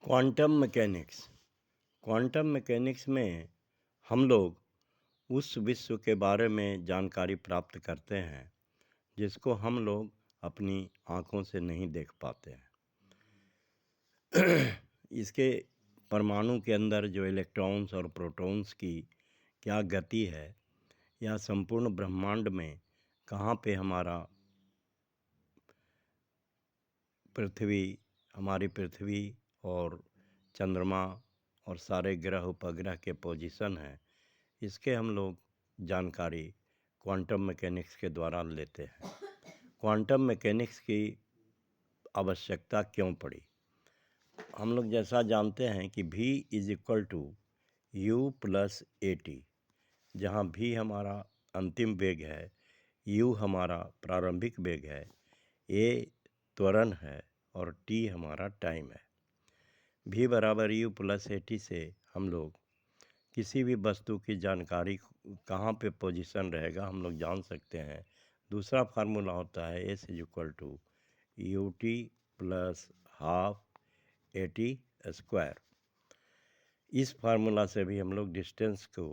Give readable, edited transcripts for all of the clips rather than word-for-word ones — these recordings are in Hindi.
क्वांटम मैकेनिक्स में हम लोग उस विश्व के बारे में जानकारी प्राप्त करते हैं जिसको हम लोग अपनी आँखों से नहीं देख पाते हैं। इसके परमाणु के अंदर जो इलेक्ट्रॉन्स और प्रोटॉन्स की क्या गति है या संपूर्ण ब्रह्मांड में कहाँ पे हमारी पृथ्वी और चंद्रमा और सारे ग्रह उपग्रह के पोजीशन है, इसके हम लोग जानकारी क्वांटम मैकेनिक्स के द्वारा लेते हैं। क्वांटम मैकेनिक्स की आवश्यकता क्यों पड़ी? हम लोग जैसा जानते हैं कि V = U + AT, जहाँ V हमारा अंतिम वेग है, U हमारा प्रारंभिक वेग है, A त्वरण है और T हमारा टाइम है। V = U + AT से हम लोग किसी भी वस्तु की जानकारी कहाँ पे पोजीशन रहेगा हम लोग जान सकते हैं। दूसरा फार्मूला होता है S = UT + ½ AT²। इस फार्मूला से भी हम लोग डिस्टेंस को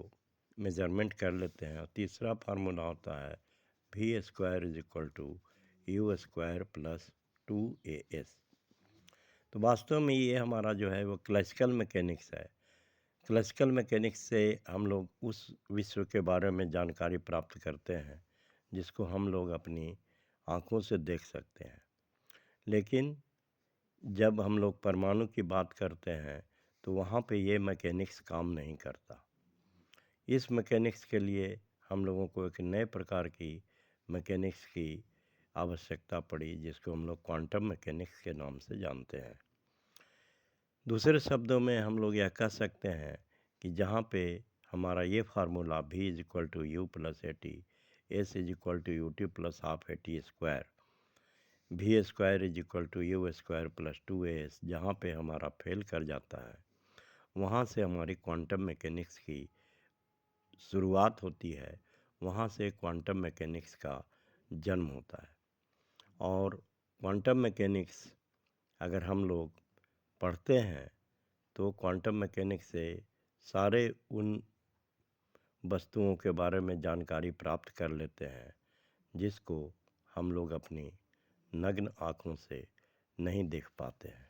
मेजरमेंट कर लेते हैं। और तीसरा फार्मूला होता है V² = U² + 2AS। तो वास्तव में ये हमारा जो है वो क्लासिकल मैकेनिक्स है। क्लासिकल मैकेनिक्स से हम लोग उस विश्व के बारे में जानकारी प्राप्त करते हैं जिसको हम लोग अपनी आँखों से देख सकते हैं। लेकिन जब हम लोग परमाणु की बात करते हैं तो वहाँ पे ये मैकेनिक्स काम नहीं करता। इस मैकेनिक्स के लिए हम लोगों को एक नए प्रकार की मैकेनिक्स की आवश्यकता पड़ी जिसको हम लोग क्वांटम मैकेनिक्स के नाम से जानते हैं। दूसरे शब्दों में हम लोग यह कह सकते हैं कि जहाँ पे हमारा ये formula V = U + AT, S = UT + ½ AT², V² = U² + 2AS जहाँ पे हमारा फेल कर जाता है, वहाँ से हमारी क्वांटम मैकेनिक्स की शुरुआत होती है। वहाँ से क्वांटम मैकेनिक्स का जन्म होता है। और क्वांटम मैकेनिक्स अगर हम लोग पढ़ते हैं तो क्वांटम मैकेनिक्स से सारे उन वस्तुओं के बारे में जानकारी प्राप्त कर लेते हैं जिसको हम लोग अपनी नग्न आँखों से नहीं देख पाते हैं।